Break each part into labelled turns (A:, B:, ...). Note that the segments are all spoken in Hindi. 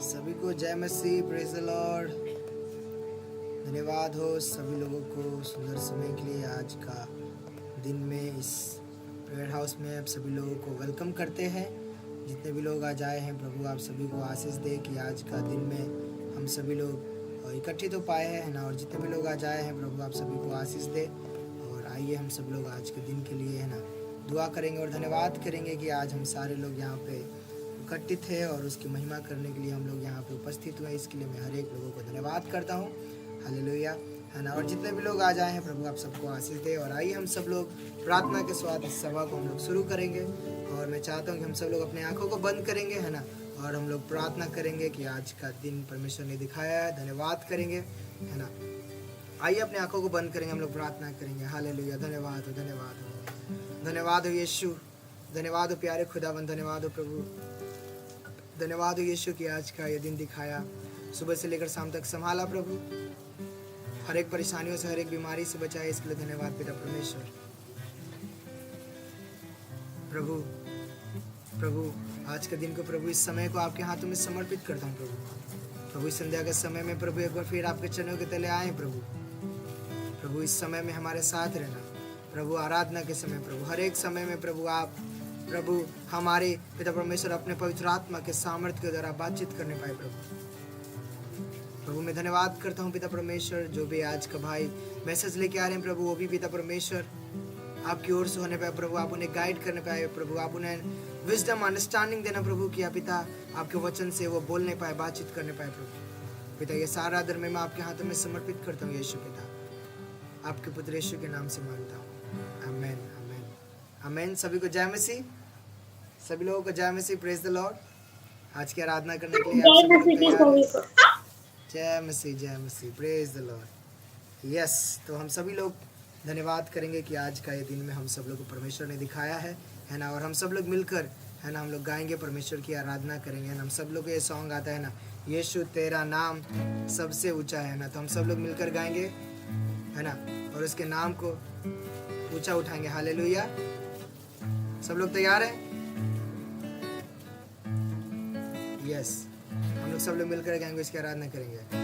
A: सभी को जय मसीह, प्रेज द लॉर्ड। धन्यवाद हो सभी लोगों को सुंदर समय के लिए। आज का दिन में इस प्रेयर हाउस में आप सभी लोगों को वेलकम करते हैं। जितने भी लोग आज आए हैं, प्रभु आप सभी को आशीष दे कि आज का दिन में हम सभी लोग इकट्ठित हो पाए हैं, है ना। और जितने भी लोग आज आए हैं, प्रभु आप सभी को आशीष दे। और आइए हम सब लोग आज के दिन के लिए, है ना, दुआ करेंगे और धन्यवाद करेंगे कि आज हम सारे लोग यहाँ पे इकट्ठित है और उसकी महिमा करने के लिए हम लोग यहाँ पे उपस्थित हुए। इसके लिए मैं हर एक लोगों को धन्यवाद करता हूँ। हालेलुया, है ना। और जितने भी लोग आज आए हैं, प्रभु आप सबको आशीष दे। और आइए हम सब लोग प्रार्थना के साथ इस सभा को हम लोग शुरू करेंगे। और मैं चाहता हूँ कि हम सब लोग अपने आंखों को बंद करेंगे, है ना, और हम लोग प्रार्थना करेंगे कि आज का दिन परमेश्वर ने दिखाया है। धन्यवाद करेंगे, है ना। आइए अपने आंखों को बंद करेंगे, हम लोग प्रार्थना करेंगे। हालेलुया, धन्यवाद हो, धन्यवाद हो, धन्यवाद हो यीशु, धन्यवाद हो प्यारे खुदावन, धन्यवाद हो प्रभु, धन्यवाद हो यीशु कि आज का ये दिन दिखाया, सुबह से लेकर शाम तक संभाला प्रभु, हर एक परेशानियों से, हर एक बीमारी से बचाए। इसके लिए धन्यवाद पिता परमेश्वर। प्रभु प्रभु आज के दिन को, प्रभु इस समय को आपके हाथों में समर्पित करता हूँ प्रभु इस संध्या के समय में प्रभु एक बार फिर आपके चरणों के तले आए प्रभु इस समय में हमारे साथ रहना प्रभु, आराधना के समय प्रभु, हर एक समय में प्रभु आप प्रभु हमारे पिता परमेश्वर अपने पवित्र आत्मा के सामर्थ्य के द्वारा बातचीत करने पाए प्रभु मैं धन्यवाद करता हूँ पिता परमेश्वर। जो भी आज का भाई मैसेज लेके आ रहे हैं प्रभु, वो भी पिता परमेश्वर आपकी ओर से होने पाए प्रभु, आप उन्हें गाइड करने पाए प्रभु, आप उन्हें विजडम अंडरस्टैंडिंग देना प्रभु, कि पिता आपके वचन से वो बोलने पाए, बातचीत करने पाए प्रभु। पिता ये सारा आदर मैं आपके हाथों में समर्पित करता हूँ यीशु पिता, आपके पुत्र यीशु के नाम से मांगता हूँ, आमेन आमेन आमेन। सभी को जय मसीह, सभी लोगों को जय मसीह, प्रेज द लॉर्ड। आज की आराधना करने के लिए आप सभी तैयार हैं? जय मसीह, प्रेज द लॉर्ड। यस, तो हम सभी लोग धन्यवाद करेंगे कि आज का ये दिन में हम सब लोग को परमेश्वर ने दिखाया है ना। और हम सब लोग मिलकर, है ना, हम लोग गाएंगे, परमेश्वर की आराधना करेंगे, है ना। हम सब लोग को ये सॉन्ग आता है ना, यीशु तेरा नाम सबसे ऊंचा है ना। तो हम सब लोग मिलकर गाएंगे, है ना, और उसके नाम को ऊंचा उठाएंगे। हालेलुया। सब लोग तैयार हैं? यस, हम लोग सब लोग मिलकर गाएंगे, इसकी आराधना करेंगे।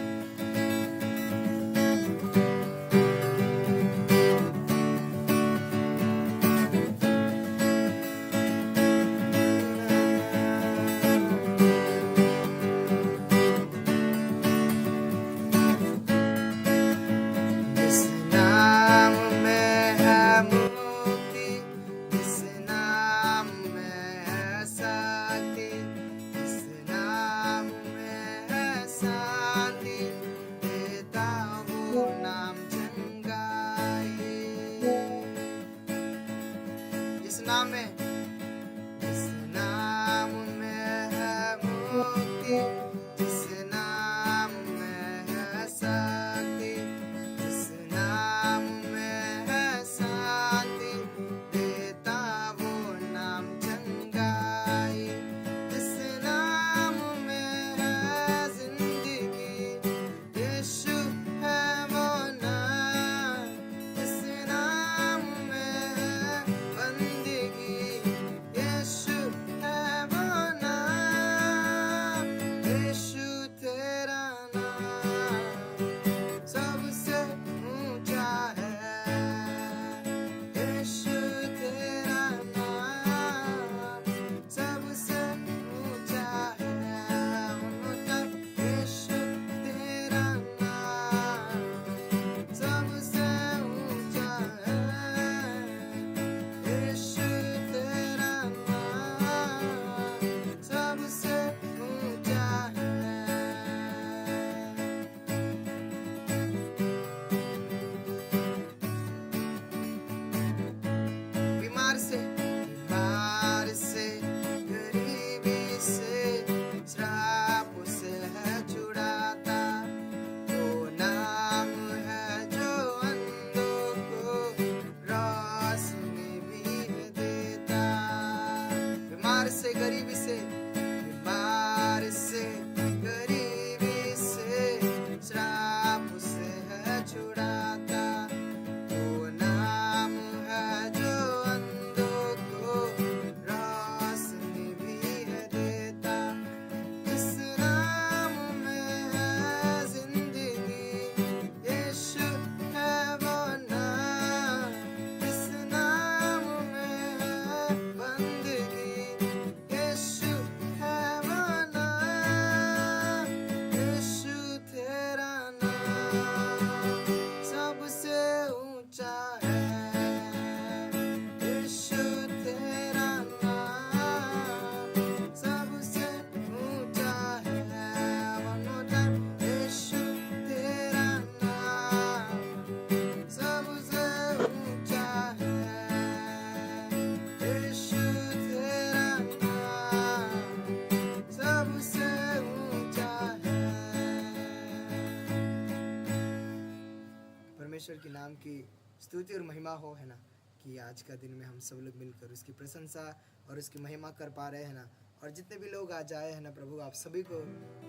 A: परमेश्वर के नाम की स्तुति और महिमा हो, है ना, कि आज का दिन में हम सब लोग मिलकर उसकी प्रशंसा और उसकी महिमा कर पा रहे हैं ना। और जितने भी लोग आज आए हैं ना प्रभु, आप सभी को,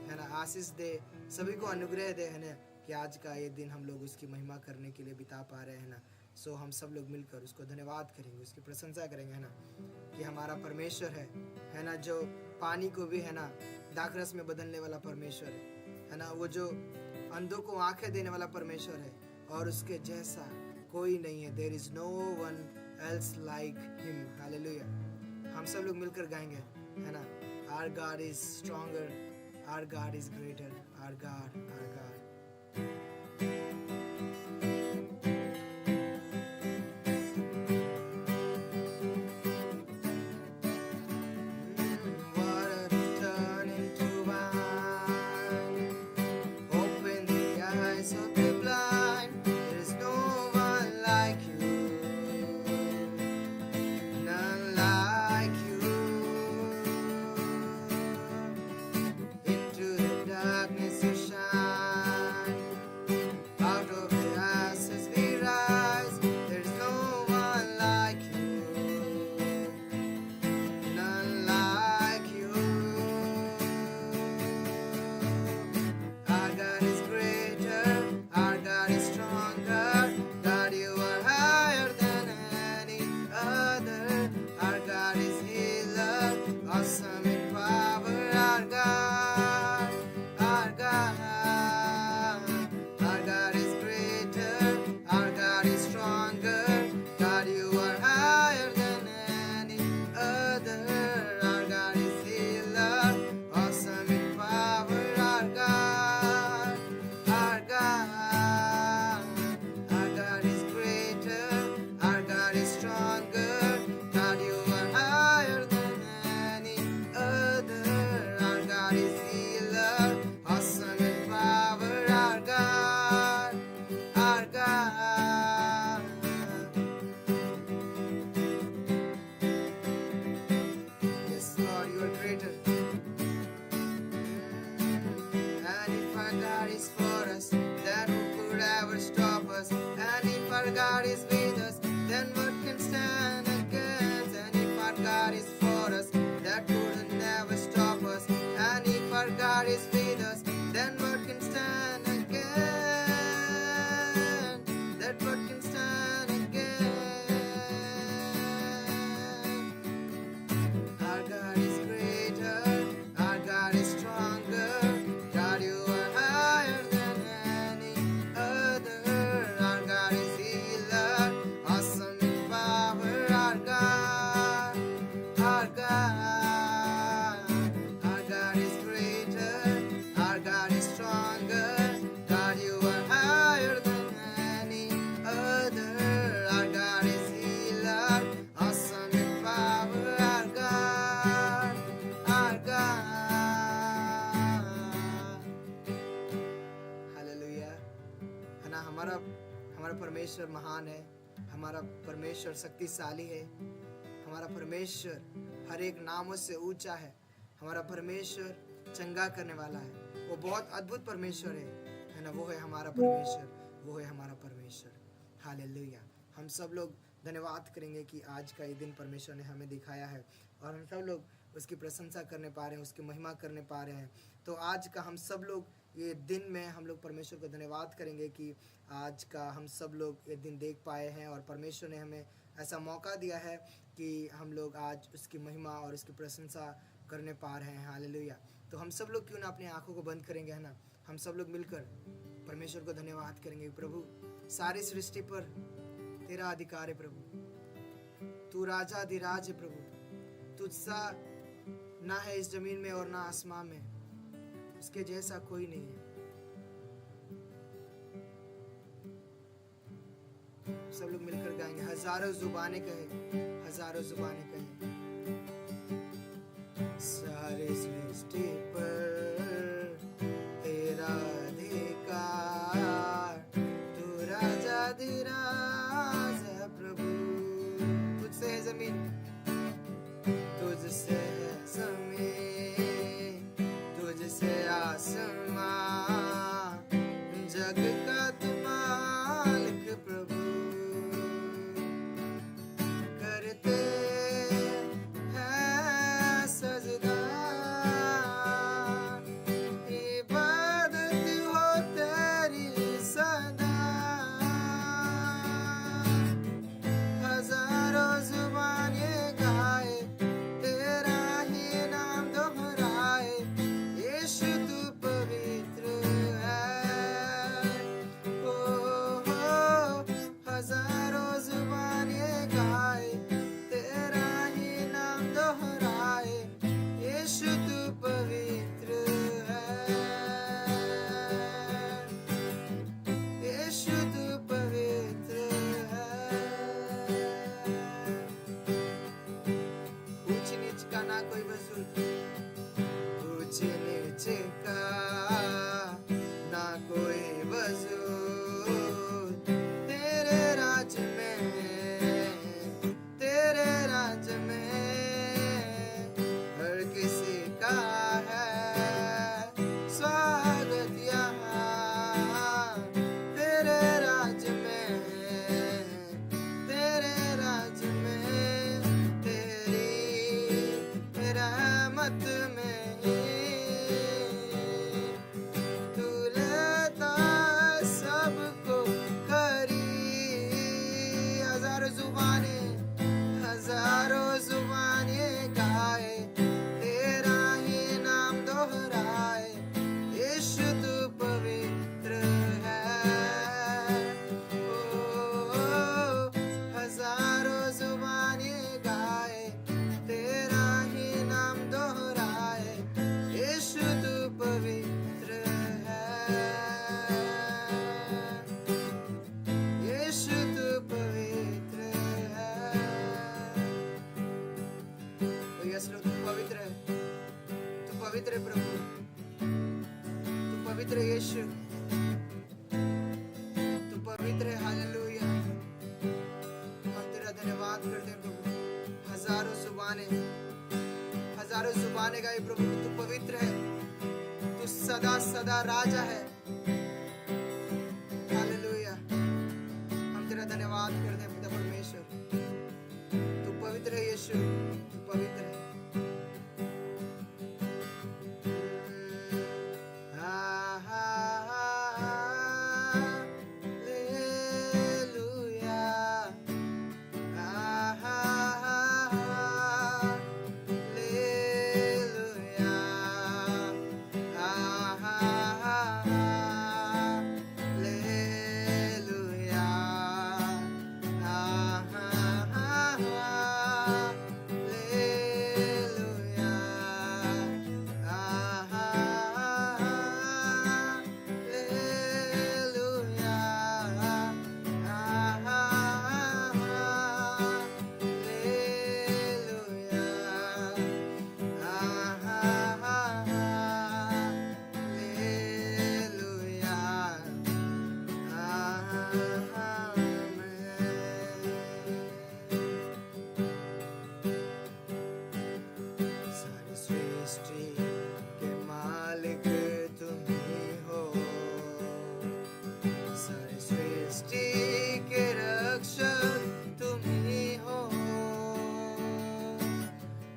A: है ना, आशीष दे, सभी को अनुग्रह दे, है ना, कि आज का ये दिन हम लोग उसकी महिमा करने के लिए बिता पा रहे हैं ना। सो हम सब लोग मिलकर उसको धन्यवाद करेंगे, उसकी प्रशंसा करेंगे, है ना, कि हमारा परमेश्वर है ना, जो पानी को भी, है ना, दाखरस में बदलने वाला परमेश्वर है ना, वो जो अंधों को आंखें देने वाला परमेश्वर है, और उसके जैसा कोई नहीं है। There is no one else like him. Hallelujah. हम सब लोग मिलकर गाएंगे, है ना, our God is stronger, our God is greater, our God, our God. God is with us, then what can stand against? And if our God is for us, that couldn't never stop us. And if our God is with us, then what can stand against? That what can stand against? Our God is greater, our God is stronger. God, you are higher than any other. Our God is awesome in power, our God, our God. Our God is greater, our God is stronger. God, you are higher than any other. Our God is healer, awesome in power, our God, our God. Hallelujah. है ना, हमारा परमेश्वर महान है, हमारा परमेश्वर शक्तिशाली है, हमारा परमेश्वर हर एक नामों से ऊंचा है, हमारा परमेश्वर चंगा करने वाला है, वो बहुत अद्भुत परमेश्वर है ना, वो है हमारा परमेश्वर, वो है हमारा परमेश्वर। हालेलुया। हम सब लोग धन्यवाद करेंगे कि आज का ये दिन परमेश्वर ने हमें दिखाया है, और हम सब लोग उसकी प्रशंसा करने पा रहे हैं, उसकी महिमा करने पा रहे हैं। तो आज का हम सब लोग ये दिन में हम लोग परमेश्वर को धन्यवाद करेंगे कि आज का हम सब लोग ये दिन देख पाए हैं, और परमेश्वर ने हमें ऐसा मौका दिया है कि हम लोग आज उसकी महिमा और उसकी प्रशंसा करने पा रहे हैं। हालेलुया। तो हम सब लोग क्यों ना अपनी आंखों को बंद करेंगे, है ना, हम सब लोग मिलकर परमेश्वर को धन्यवाद करेंगे। प्रभु, सारी सृष्टि पर तेरा अधिकार है प्रभु, तू राजाधिराज है प्रभु, तुझसा ना है इस जमीन में और ना आसमान में, उसके जैसा कोई नहीं है। सब लोग मिलकर गाएंगे, हजारों जुबानें कहे, हजारों जुबानें कहे, सारे सृष्टि पर तेरा अधिकार, तू राजाधिराज है प्रभु। तुझसे है जमीन, तुझसे है जमीन, तुझसे आसमां, जग का तू मालिक ऊंच नीच का ना कोई वजूद तेरे राज में हर किसी का है स्वागत यहाँ तेरे राज में तेरी रहमत में तू लेता सबको करीब हजारों जुबानें गाए तेरा ही नाम दोहराए यीशु तू पवित्र है ओ हजारों जुबानें गाए तेरा ही नाम दोहराए यीशु तू पवित्र है यीशु तू पवित्र है तू पवित्र है तू पवित्र है प्रभु तू पवित्र है यीशु तू पवित्र है हालेलुया हम तेरा धन्यवाद करते हैं प्रभु हजारों जुबानें गाए प्रभु तू पवित्र है तू सदा सदा राजा है हालेलुया हम तेरा धन्यवाद करते हैं पिता परमेश्वर तू पवित्र है यीशु तू पवित्र है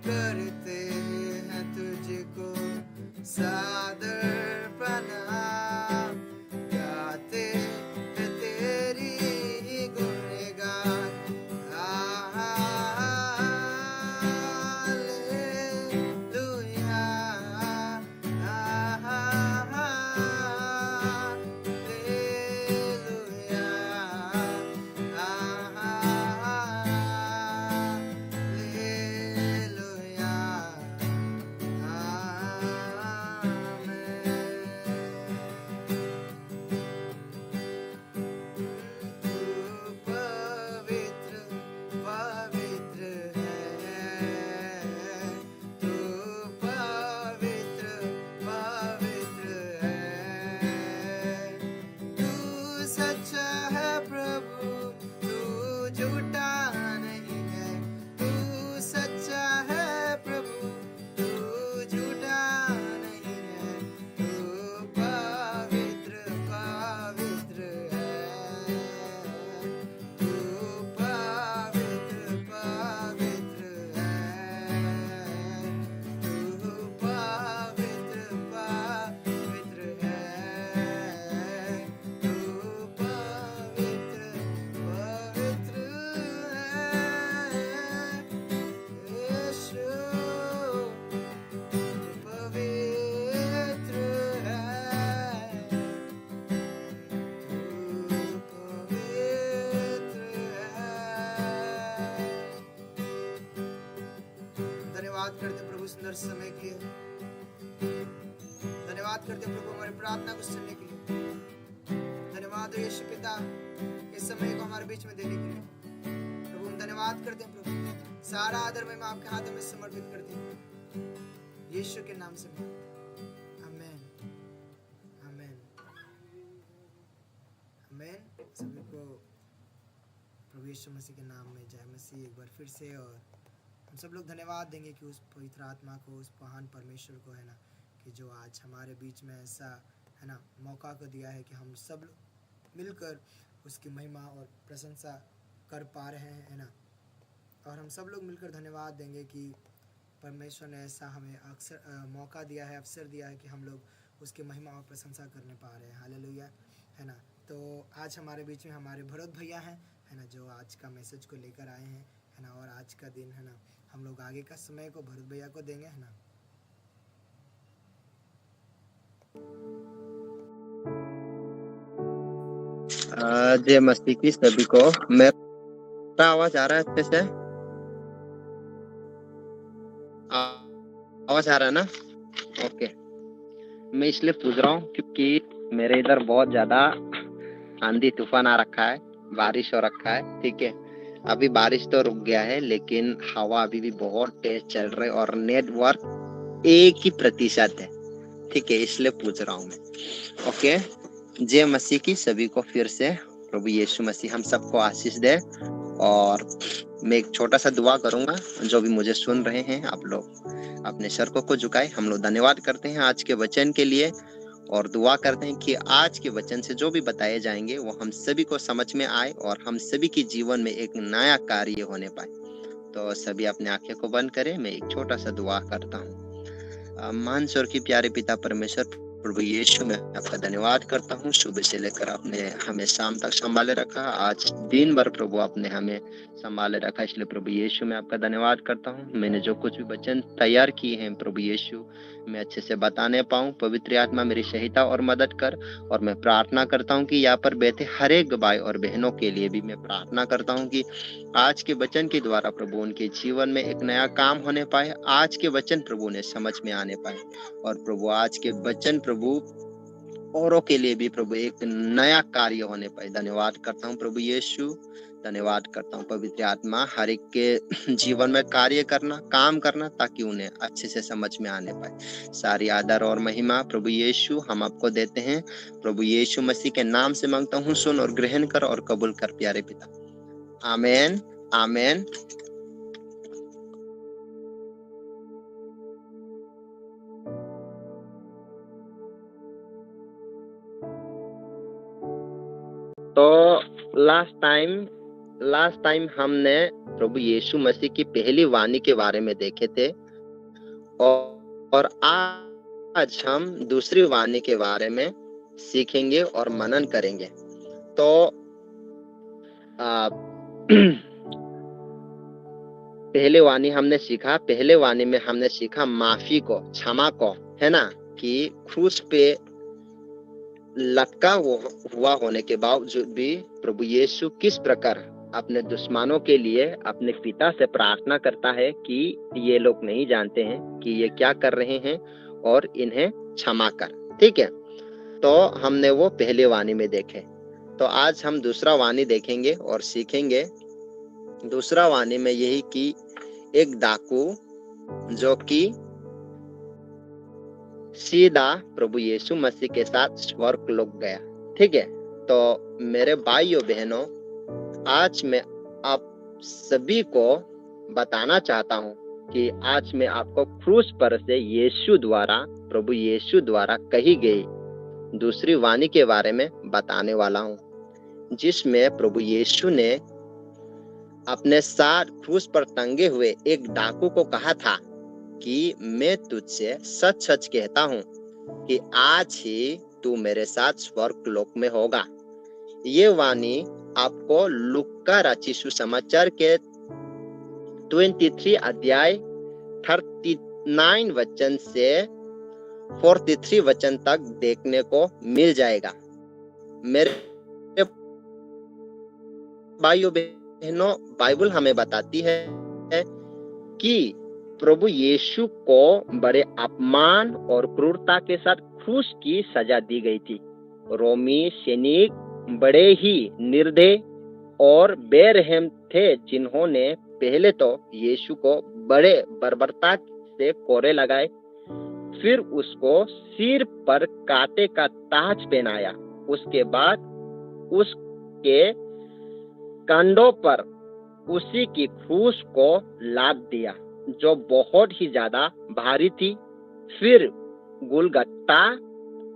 A: करते हैं तुझको सादर प्रणाम गाते हैं तेरी गुणगान हालेलुया धन्यवाद करते प्रभु सुंदर समय के लिए। धन्यवाद करते प्रभु हमारी प्रार्थना को सुनने के लिए। धन्यवाद यीशु पिता इस समय को हमारे बीच में देने के लिए। प्रभु हम धन्यवाद करते हैं प्रभु। सारा आदर मैं आपके हाथों में समर्पित करते हैं। यीशु के नाम से आमेन आमेन आमेन। सभी को प्रभु यीशु मसीह के नाम में जय मसीह एक बार फिर से। और हम सब लोग धन्यवाद देंगे कि उस पवित्र आत्मा को, उस महान परमेश्वर को है ना, कि जो आज हमारे बीच में ऐसा है ना मौका को दिया है कि हम सब मिलकर उसकी महिमा और प्रशंसा कर पा रहे हैं, है ना। और हम सब लोग मिलकर धन्यवाद देंगे कि परमेश्वर ने ऐसा हमें अक्सर मौका दिया है, अवसर दिया है कि हम लोग उसकी महिमा और प्रशंसा करने पा रहे हैं। हालेलुया, है ना। तो आज हमारे बीच में हमारे भरत भैया हैं, है ना, जो आज का मैसेज को लेकर आए हैं, है ना। और आज का दिन, है ना, हम लोग आगे का समय को भरत भैया को देंगे, है ना।
B: जय मसीह की सभी को। मेरा आवाज आ रहा है अच्छे से? आवाज आ रहा है ना? ओके। मैं इसलिए पूछ रहा हूँ क्योंकि मेरे इधर बहुत ज्यादा आंधी तूफान आ रखा है, बारिश हो रखा है। ठीक है, अभी बारिश तो रुक गया है लेकिन हवा अभी भी बहुत तेज चल रही है और नेटवर्क 1% है। ठीक है, इसलिए पूछ रहा हूँ मैं। ओके, जय मसीह की सभी को फिर से। प्रभु यीशु मसीह हम सबको आशीष दे। और मैं एक छोटा सा दुआ करूंगा। जो भी मुझे सुन रहे हैं, आप लोग अपने सर को झुकाए। हम लोग धन्यवाद करते हैं आज के वचन के लिए और दुआ करते हैं कि आज के वचन से जो भी बताए जाएंगे वो हम सभी को समझ में आए और हम सभी के जीवन में एक नया कार्य होने पाए। तो सभी अपने आंखें को बंद करें, मैं एक छोटा सा दुआ करता हूँ। महान स्वर की प्यारे पिता परमेश्वर, प्रभु यीशु मैं आपका धन्यवाद करता हूँ। सुबह से लेकर आपने हमें शाम तक संभाले रखा, आज दिन भर प्रभु आपने हमें संभाले रखा, इसलिए प्रभु यीशु मैं आपका धन्यवाद करता हूँ। मैंने जो कुछ भी वचन तैयार किए हैं प्रभु यीशु, मैं अच्छे से बताने पाऊँ। पवित्र आत्मा मेरी सहायता और मदद कर। और मैं प्रार्थना करता हूँ कि यहाँ पर बैठे हर एक भाई और बहनों के लिए भी मैं प्रार्थना करता हूँ कि आज के वचन के द्वारा प्रभु उनके जीवन में एक नया काम होने पाए। आज के वचन प्रभु ने समझ में आने पाए और प्रभु आज के वचन प्रभु औरों के लिए भी प्रभु एक नया कार्य होने पाए। धन्यवाद करता हूँ प्रभु यीशु, धन्यवाद करता हूँ पवित्र आत्मा, हर एक के जीवन में कार्य करना, काम करना, ताकि उन्हें अच्छे से समझ में आने पाए। सारी आदर और महिमा प्रभु यीशु हम आपको देते हैं। प्रभु यीशु मसीह के नाम से मांगता हूँ, सुन और ग्रहण कर और कबूल कर प्यारे पिता। आमेन आमेन। तो लास्ट टाइम हमने प्रभु यीशु मसीह की पहली वाणी के बारे में देखे थे और आज हम दूसरी वाणी के बारे में सीखेंगे और मनन करेंगे। तो पहले वाणी हमने सीखा, पहले वाणी में हमने सीखा माफी को, क्षमा को, है ना, कि क्रूस पे लटका हुआ होने के बावजूद भी प्रभु यीशु किस प्रकार अपने दुश्मनों के लिए अपने पिता से प्रार्थना करता है कि ये लोग नहीं जानते हैं कि ये क्या कर रहे हैं और इन्हें क्षमा कर। ठीक है, तो हमने वो पहले वाणी में देखे। तो आज हम दूसरा वाणी देखेंगे और सीखेंगे। दूसरा वाणी में यही कि एक डाकू जो कि सीधा प्रभु यीशु मसीह के साथ स्वर्ग लोक गया। ठीक है, तो मेरे भाइयों बहनों, आज मैं आप सभी को बताना चाहता हूँ कि आज मैं आपको क्रूस पर से यीशु द्वारा, प्रभु यीशु द्वारा कही गई दूसरी वाणी के बारे में बताने वाला हूँ, जिसमें प्रभु यीशु ने अपने साथ क्रूस पर टंगे हुए एक डाकू को कहा था कि मैं तुझसे सच सच कहता हूँ कि आज ही तू मेरे साथ स्वर्ग लोक में होगा। ये वाणी आपको लूका रचित सुसमाचार के 23 अध्याय 39 वचन से 43 वचन तक देखने को मिल जाएगा। मेरे भाइयों बहनों, बाइबल हमें बताती है कि प्रभु यीशु को बड़े अपमान और क्रूरता के साथ क्रूस की सजा दी गई थी। रोमी सैनिक बड़े ही निर्दय और बेरहम थे, जिन्होंने पहले तो यीशु को बड़े बर्बरता से कोड़े लगाए फिर उसको सिर पर कांटे का ताज पहनाया। उसके बाद उसके कंधों पर उसी की क्रूस को लाद दिया, जो बहुत ही ज्यादा भारी थी। फिर गुलगत्ता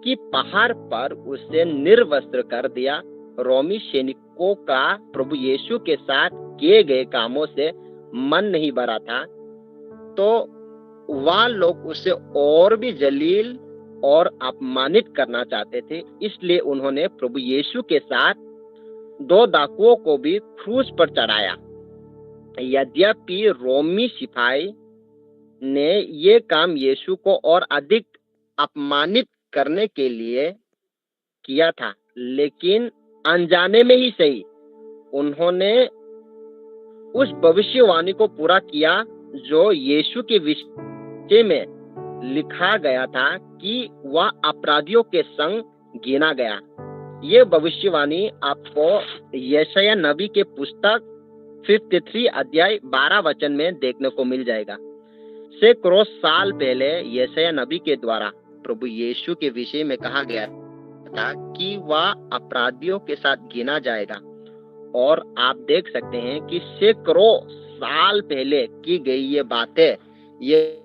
B: की पहाड़ पर उसे निर्वस्त्र कर दिया। रोमी सैनिकों का प्रभु यीशु के साथ किए गए कामों से मन नहीं भरा था, तो वह लोग उसे और भी जलील और अपमानित करना चाहते थे। इसलिए उन्होंने प्रभु यीशु के साथ 2 डाकुओं को भी क्रूस पर चढ़ाया। यद्यपि रोमी सिपाही ने ये काम यीशु को और अधिक अपमानित करने के लिए किया था, लेकिन अनजाने में ही सही उन्होंने उस भविष्यवाणी को पूरा किया जो यीशु के विषय में लिखा गया था कि वह अपराधियों के संग गिना गया। ये भविष्यवाणी आपको यशायाह नबी के पुस्तक 53 अध्याय 12 वचन में देखने को मिल जाएगा। सैकड़ों साल पहले यशायाह नबी के द्वारा प्रभु यीशु के विषय में कहा गया था कि वह अपराधियों के साथ गिना जाएगा, और आप देख सकते हैं कि सैकड़ों साल पहले की गई ये बातें, ये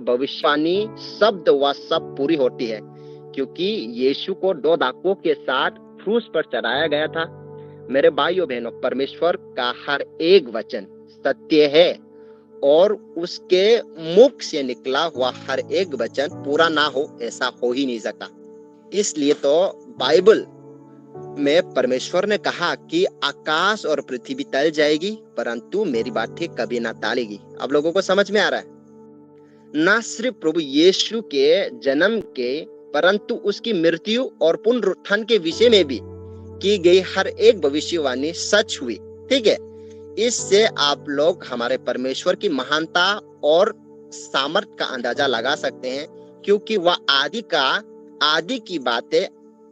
B: भविष्यवाणी शब्द व सब पूरी होती है, क्योंकि यीशु को 2 डाकुओं के साथ क्रूस पर चढ़ाया गया था। मेरे भाइयों बहनों, परमेश्वर का हर एक वचन सत्य है और उसके मुख से निकला हुआ हर एक वचन पूरा ना हो, ऐसा हो ही नहीं सकता। इसलिए तो बाइबल में परमेश्वर ने कहा कि आकाश और पृथ्वी टल जाएगी, परंतु मेरी बातें कभी ना टालेगी। अब लोगों को समझ में आ रहा है? ना सिर्फ प्रभु यीशु के जन्म के, परंतु उसकी मृत्यु और पुनरुत्थान के विषय में भी की गई हर एक भविष्यवाणी सच हुई। ठीक है, इससे आप लोग हमारे परमेश्वर की महानता और सामर्थ का अंदाजा लगा सकते हैं, क्योंकि वह आदि की बातें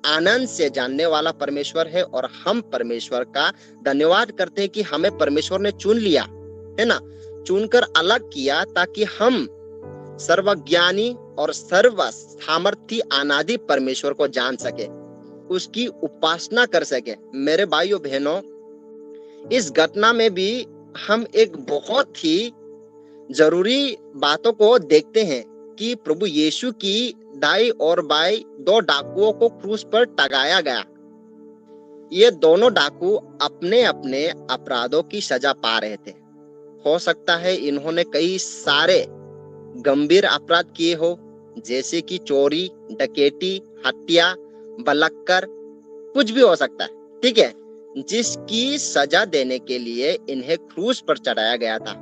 B: आनंद से जानने वाला परमेश्वर है। और हम परमेश्वर का धन्यवाद करते हैं कि हमें परमेश्वर ने चुन लिया है ना, चुनकर अलग किया, ताकि हम सर्वज्ञानी और सर्व सामर्थी अनादि परमेश्वर को जान सके, उसकी उपासना कर सके। मेरे भाइयों बहनों, इस घटना में भी हम एक बहुत ही जरूरी बातों को देखते हैं कि प्रभु यीशु की दाई और बाई 2 डाकुओं को क्रूस पर टंगाया गया। ये दोनों डाकू अपने अपने अपराधों की सजा पा रहे थे। हो सकता है इन्होंने कई सारे गंभीर अपराध किए हो, जैसे कि चोरी, डकैती, हत्या, बलात्कार, कुछ भी हो सकता है। ठीक है, जिसकी सजा देने के लिए इन्हें क्रूस पर चढ़ाया गया था।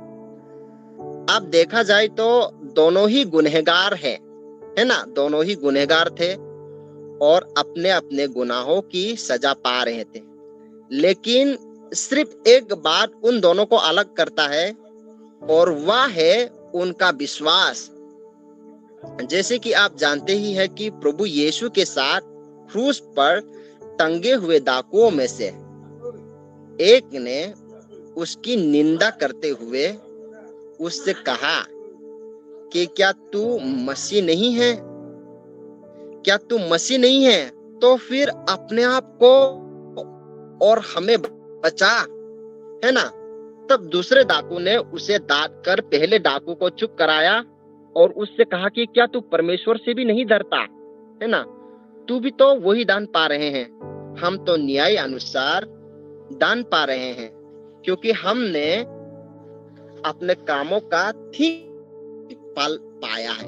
B: अब देखा जाए तो दोनों ही गुनहगार हैं, है ना, दोनों ही गुनहगार थे और अपने अपने गुनाहों की सजा पा रहे थे। लेकिन सिर्फ एक बात उन दोनों को अलग करता है, और वह है उनका विश्वास। जैसे कि आप जानते ही हैं कि प्रभु यीशु के साथ क्रूस पर टंगे हुए डाकुओं में से एक ने उसकी निंदा करते हुए उससे कहा कि क्या तू मसीह नहीं है? क्या तू मसीह नहीं है तो फिर अपने आप को और हमें बचा, है ना। तब दूसरे डाकू ने उसे डांट कर पहले डाकू को चुप कराया और उससे कहा कि क्या तू परमेश्वर से भी नहीं डरता, है ना, तू भी तो वही दान पा रहे हैं, हम तो न्याय अनुसार दान पा रहे हैं, क्योंकि हमने अपने कामों का ठीक फल पाया है।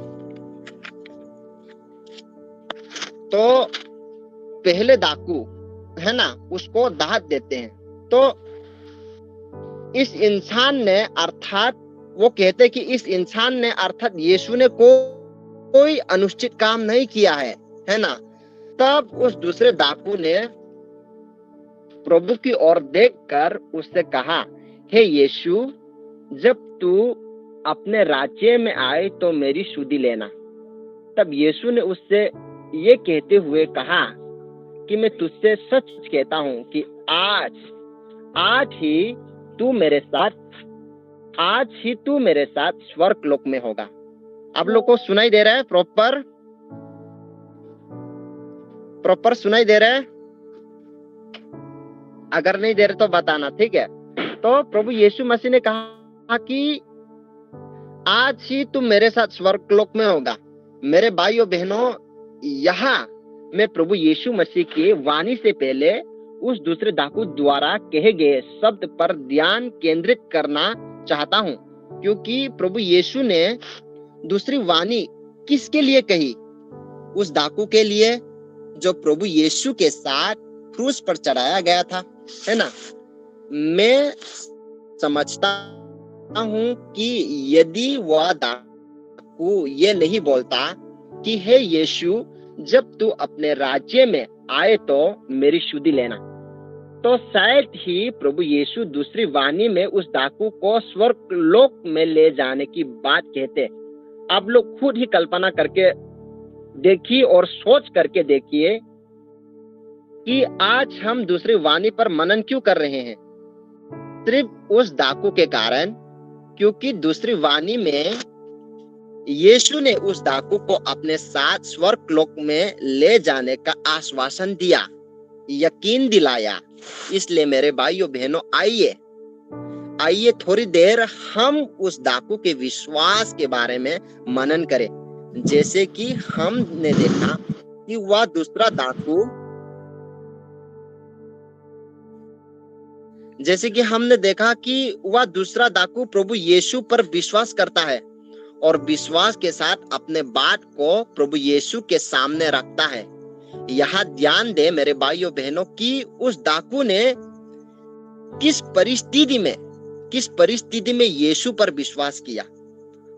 B: तो पहले डाकू, है ना, उसको दाद देते हैं। तो इस इंसान ने, अर्थात वो कहते कि इस इंसान ने, अर्थात यीशु ने कोई अनुचित काम नहीं किया है ना। तब उस दूसरे डाकू ने प्रभु की ओर देखकर उससे कहा, हे यीशु, जब तू अपने राज्य में आए तो मेरी सुधि लेना। तब यीशु ने उससे ये कहते हुए कहा कि मैं तुझसे सच कहता हूं कि आज आज ही तू मेरे साथ स्वर्ग लोक में होगा। आप लोग को सुनाई दे रहा है? प्रॉपर सुनाई दे रहा है? अगर नहीं दे रहे तो बताना, ठीक है। तो प्रभु यीशु मसीह ने कहा कि आज ही तुम मेरे साथ स्वर्ग लोक में होगा। मेरे भाइयों बहनों, यहाँ मैं प्रभु यीशु मसीह की वाणी से पहले उस दूसरे डाकू द्वारा कहे गए शब्द पर ध्यान केंद्रित करना चाहता हूँ, क्योंकि प्रभु यीशु ने दूसरी वाणी किसके लिए कही? उस डाकू के लिए जो प्रभु यीशु के साथ क्रूस पर चढ़ाया गया था, है ना। मैं समझता हूं कि यदि वह डाकू ये नहीं बोलता कि हे यीशु, जब तू अपने राज्य में आए तो मेरी शुद्धि लेना, तो शायद ही प्रभु यीशु दूसरी वाणी में उस डाकू को स्वर्ग लोक में ले जाने की बात कहते। आप लोग खुद ही कल्पना करके देखिए और सोच करके देखिए कि आज हम दूसरी वाणी पर मनन क्यों कर रहे हैं? सिर्फ उस डाकू के कारण, क्योंकि दूसरी वाणी में यीशु ने उस डाकू को अपने साथ स्वर्ग लोक में ले जाने का आश्वासन दिया, यकीन दिलाया। इसलिए मेरे भाइयों बहनों, आइए थोड़ी देर हम उस डाकू के विश्वास के बारे में मनन करें। जैसे कि हमने देखा कि वह दूसरा डाकू प्रभु यीशु पर विश्वास करता है और विश्वास के साथ अपने बात को प्रभु यीशु के सामने रखता है। यहाँ ध्यान दे मेरे भाइयों बहनों कि उस डाकू ने किस परिस्थिति में यीशु पर विश्वास किया।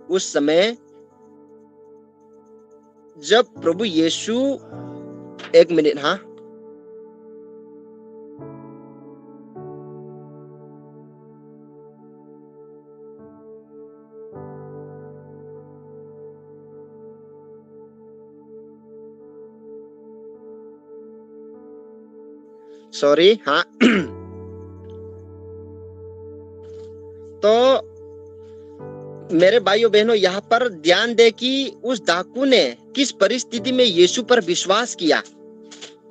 B: उस समय जब प्रभु यीशु, एक मिनट, हाँ, सॉरी, हाँ तो मेरे भाइयों बहनों, यहाँ पर ध्यान दे कि उस डाकू ने किस परिस्थिति में यीशु पर विश्वास किया।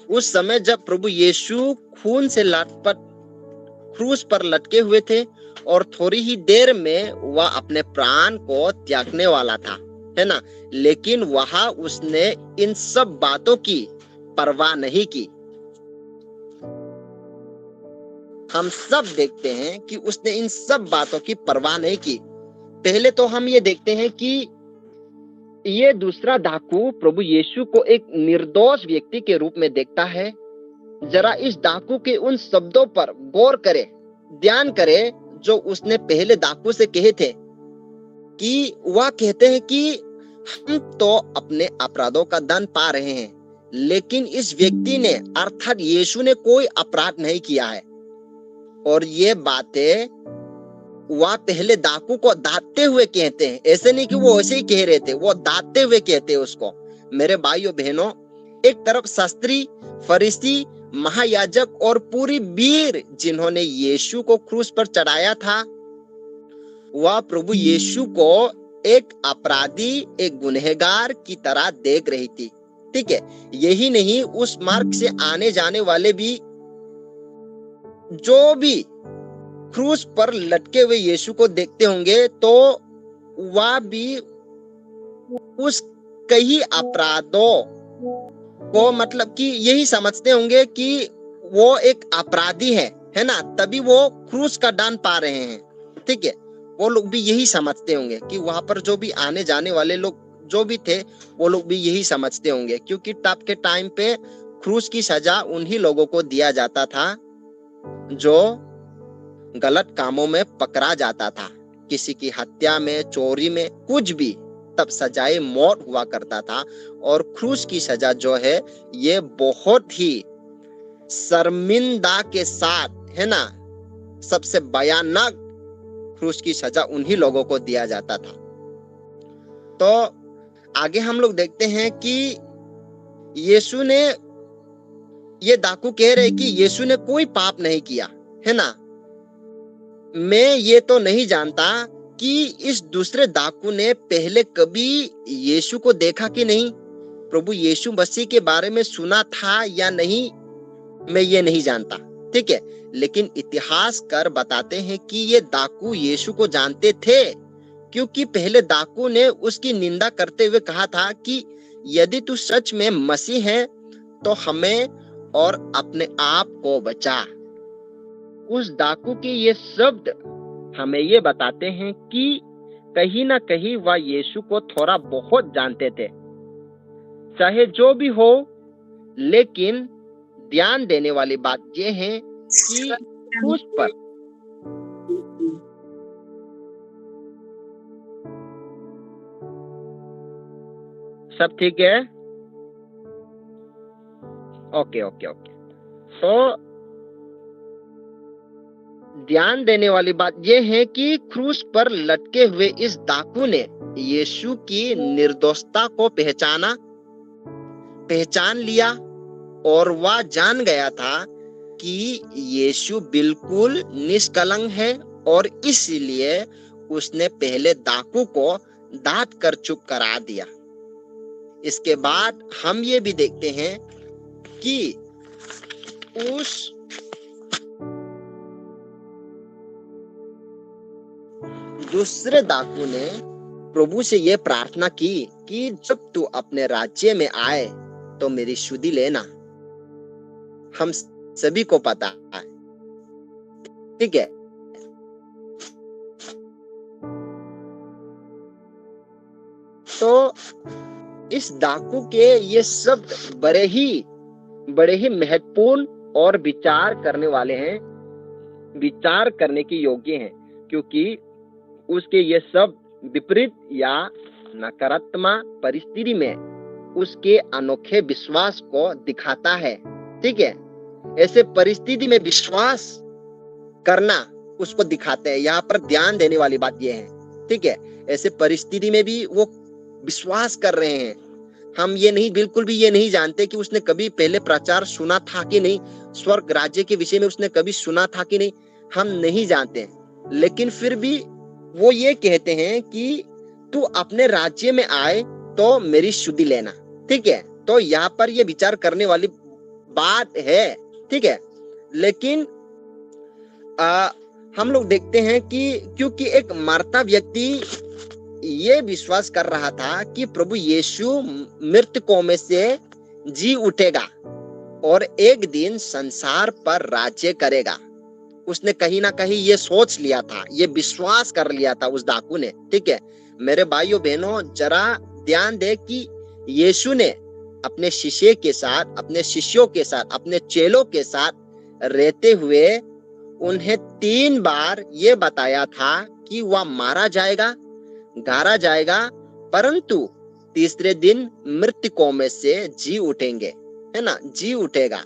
B: उस समय जब प्रभु यीशु खून से लटपट क्रूस पर लटके हुए थे और थोड़ी ही देर में वह अपने प्राण को त्यागने वाला था, है ना। लेकिन वहां उसने इन सब बातों की परवाह नहीं की। हम सब देखते हैं कि उसने इन सब बातों की परवाह नहीं की। पहले तो हम ये देखते हैं कि ये दूसरा डाकू प्रभु यीशु को एक निर्दोष व्यक्ति के रूप में देखता है। जरा इस डाकू के उन शब्दों पर गौर करे, ध्यान करे जो उसने पहले डाकू से कहे थे, कि वह कहते हैं कि हम तो अपने अपराधों का दंड पा रहे हैं, लेकिन इस व्यक्ति ने अर्थात यीशु ने कोई अपराध नहीं किया है। और ये बातें वह पहले डाकू को दांतते हुए कहते हैं। ऐसे नहीं कि वो ऐसे ही कह रहे थे, वो दांतते हुए कहते हैं उसको। मेरे भाइयों बहनों, एक तरफ शास्त्री, फरीसी, महायाजक और पूरी भीड़ जिन्होंने यीशु को क्रूस पर चढ़ाया था, वह प्रभु यीशु को एक अपराधी, एक गुनहगार की तरह देख रही थी। ठीक है, यही नहीं, उस मार्ग से आने जाने वाले भी, जो भी क्रूस पर लटके हुए यीशु को देखते होंगे, तो वह भी उस कई अपराधों को मतलब कि यही समझते होंगे कि वो एक अपराधी है ना, तभी वो क्रूस का दंड पा रहे हैं। ठीक है, वो लोग भी यही समझते होंगे कि वहां पर जो भी आने जाने वाले लोग जो भी थे, वो लोग भी यही समझते होंगे, क्योंकि तब के टाइम पे क्रूस की सजा उन्हीं लोगों को दिया जाता था जो गलत कामों में पकड़ा जाता था। किसी की हत्या में, चोरी में, कुछ भी, तब सजाए मौत हुआ करता था। और क्रूस की सजा जो है, ये बहुत ही शर्मिंदा के साथ, है ना, सबसे भयानक क्रूस की सजा उन्हीं लोगों को दिया जाता था। तो आगे हम लोग देखते हैं कि ये डाकू कह रहे कि यीशु ने कोई पाप नहीं किया, है ना। मैं ये तो नहीं जानता कि इस दूसरे डाकू ने पहले कभी यीशु को देखा कि नहीं, प्रभु यीशु मसीह के बारे में सुना था या नहीं, मैं ये नहीं जानता, ठीक है। लेकिन इतिहासकार बताते हैं कि ये डाकू यीशु को जानते थे, क्योंकि पहले डाकू ने उसकी निंदा करते हुए कहा था कि यदि तू सच में मसीह है तो हमें और अपने आप को बचा। उस डाकू के ये शब्द हमें ये बताते हैं कि कहीं ना कहीं वह यीशु को थोड़ा बहुत जानते थे। चाहे जो भी हो, लेकिन ध्यान देने वाली बात यह है कि क्रूस पर सब ठीक है। ओके। तो ध्यान देने वाली बात यह है कि क्रूस पर लटके हुए इस डाकू ने यीशु की निर्दोषता को पहचान लिया और वह जान गया था कि यीशु बिल्कुल निष्कलंक है, और इसलिए उसने पहले डाकू को डांट कर चुप करा दिया। इसके बाद हम ये भी देखते हैं कि उस दूसरे डाकू ने प्रभु से यह प्रार्थना की कि जब तू अपने राज्य में आए तो मेरी सुधि लेना। हम सभी को पता है, ठीक है। तो इस डाकू के ये शब्द बड़े ही महत्वपूर्ण और विचार करने वाले हैं, विचार करने के योग्य हैं, क्योंकि उसके ये शब्द विपरीत या नकारात्मक परिस्थिति में उसके अनोखे विश्वास को दिखाता है, ठीक है। ऐसे परिस्थिति में विश्वास करना उसको दिखाते हैं। यहाँ पर ध्यान देने वाली बात यह है, ठीक है। ऐसे परिस्थिति में भी वो विश्वास कर रहे हैं। हम ये नहीं, बिल्कुल भी ये नहीं जानते कि उसने कभी पहले प्रचार सुना था कि नहीं, स्वर्ग राज्य के विषय में उसने कभी सुना था कि नहीं, हम नहीं जानते। लेकिन फिर भी वो ये कहते हैं कि तू अपने राज्य में आए तो मेरी सुधि लेना, ठीक है। तो यहाँ पर ये विचार करने वाली बात है, ठीक है। लेकिन हम लोग देखते हैं कि क्योंकि एक मरता व्यक्ति ये विश्वास कर रहा था कि प्रभु यीशु मृतकों में से जी उठेगा और एक दिन संसार पर राज्य करेगा। उसने कहीं ना कहीं ये सोच लिया था, ये विश्वास कर लिया था उस डाकू ने, ठीक है। मेरे भाइयों बहनों, जरा ध्यान दे कि यीशु ने अपने शिष्य के साथ, अपने शिष्यों के साथ, अपने चेलों के साथ रहते हुए उन्हें 3 बार ये बताया था कि वह मारा जाएगा, गाड़ा जाएगा, परंतु तीसरे दिन मृतकों में से जी उठेंगे, है ना, जी उठेगा।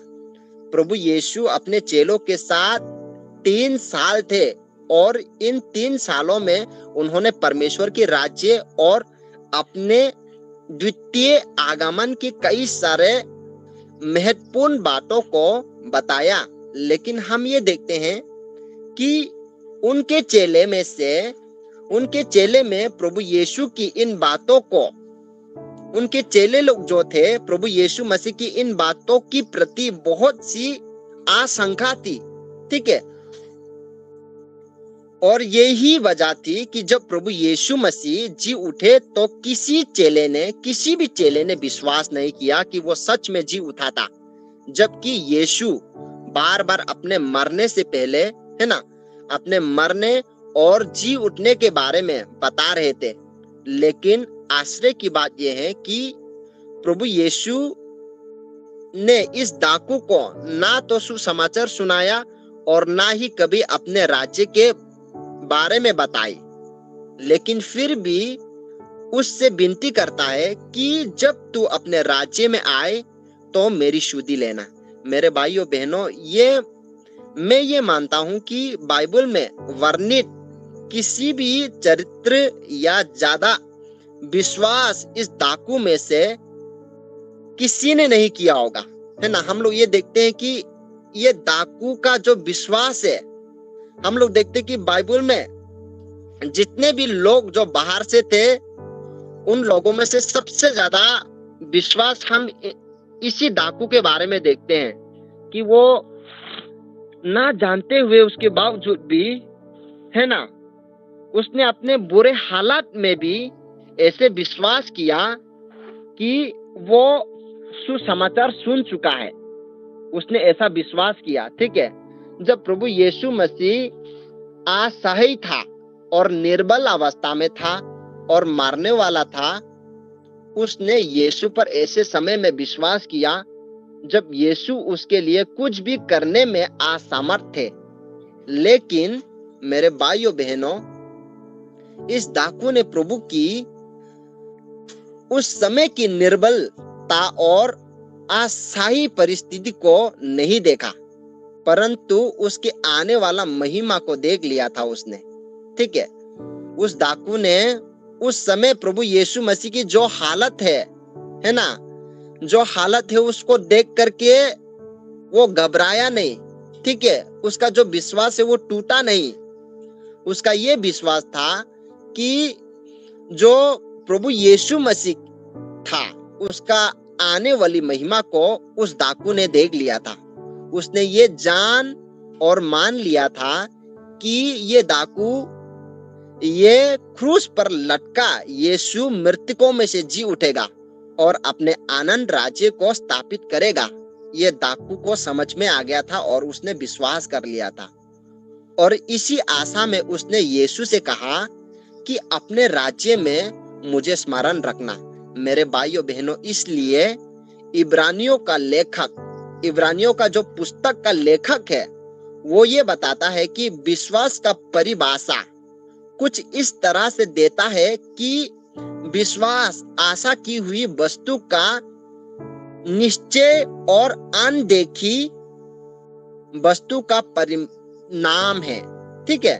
B: प्रभु यीशु अपने चेलों के साथ 3 साल थे और इन 3 सालों में उन्होंने परमेश्वर के राज्य और अपने द्वितीय आगमन की कई सारे महत्वपूर्ण बातों को बताया। लेकिन हम ये देखते हैं कि उनके चेले में प्रभु यीशु की इन बातों को, उनके चेले लोग जो थे, प्रभु यीशु मसीह की इन बातों की प्रति बहुत सी आशंका थी, ठीक है। और यही वजह थी कि जब प्रभु यीशु मसीह जी उठे तो किसी भी चेले ने विश्वास नहीं किया कि वो सच में जी उठा था, जबकि यीशु बार बार अपने मरने से पहले, है ना, अपने मरने और जी उठने के बारे में बता रहे थे। लेकिन आश्चर्य की बात यह है कि प्रभु यीशु ने इस डाकू को ना तो सुसमाचार सुनाया और ना ही कभी अपने राज्य के बारे में बताई, लेकिन फिर भी उससे विनती करता है कि जब तू अपने राज्य में आए तो मेरी सुधि लेना। मेरे भाइयों बहनों, मैं ये मानता हूं कि बाइबल में वर्णित किसी भी चरित्र या ज्यादा विश्वास इस डाकू में से किसी ने नहीं किया होगा, है ना। हम लोग ये देखते हैं कि ये डाकू का जो विश्वास है हम लोग देखते कि बाइबल में जितने भी लोग जो बाहर से थे, उन लोगों में से सबसे ज्यादा विश्वास हम इसी डाकू के बारे में देखते हैं कि वो ना जानते हुए उसके बावजूद भी, है ना, उसने अपने बुरे हालात में भी ऐसे विश्वास किया कि वो सुसमाचार सुन चुका है। उसने ऐसा विश्वास किया, ठीक है। जब प्रभु यीशु मसीह असहाय था और निर्बल अवस्था में था और मारने वाला था, उसने यीशु पर ऐसे समय में विश्वास किया जब यीशु उसके लिए कुछ भी करने में असमर्थ थे। लेकिन मेरे भाइयों बहनों, इस डाकू ने प्रभु की उस समय की निर्बलता और असहाय परिस्थिति को नहीं देखा, परंतु उसके आने वाला महिमा को देख लिया था उसने, ठीक है। उस डाकू ने उस समय प्रभु यीशु मसीह की जो हालत है ना, जो हालत है उसको देख करके वो घबराया नहीं, ठीक है। उसका जो विश्वास है वो टूटा नहीं। उसका ये विश्वास था कि जो प्रभु यीशु मसीह था, उसका आने वाली महिमा को उस डाकू ने देख लिया था। उसने ये जान और मान लिया था कि ये डाकू, ये क्रूस पर लटका यीशु मृतकों में से जी उठेगा और अपने आनंद राज्य को स्थापित करेगा। ये डाकू को समझ में आ गया था और उसने विश्वास कर लिया था। और इसी आशा में उसने यीशु से कहा कि अपने राज्य में मुझे स्मरण रखना। मेरे भाइयों बहनों, इसलिए इब्रानियों का लेखक, इब्रानियों का जो पुस्तक का लेखक है, वो ये बताता है कि विश्वास का परिभाषा कुछ इस तरह से देता है कि विश्वास आशा की हुई वस्तु का निश्चय और अनदेखी वस्तु का परिणाम है, ठीक है।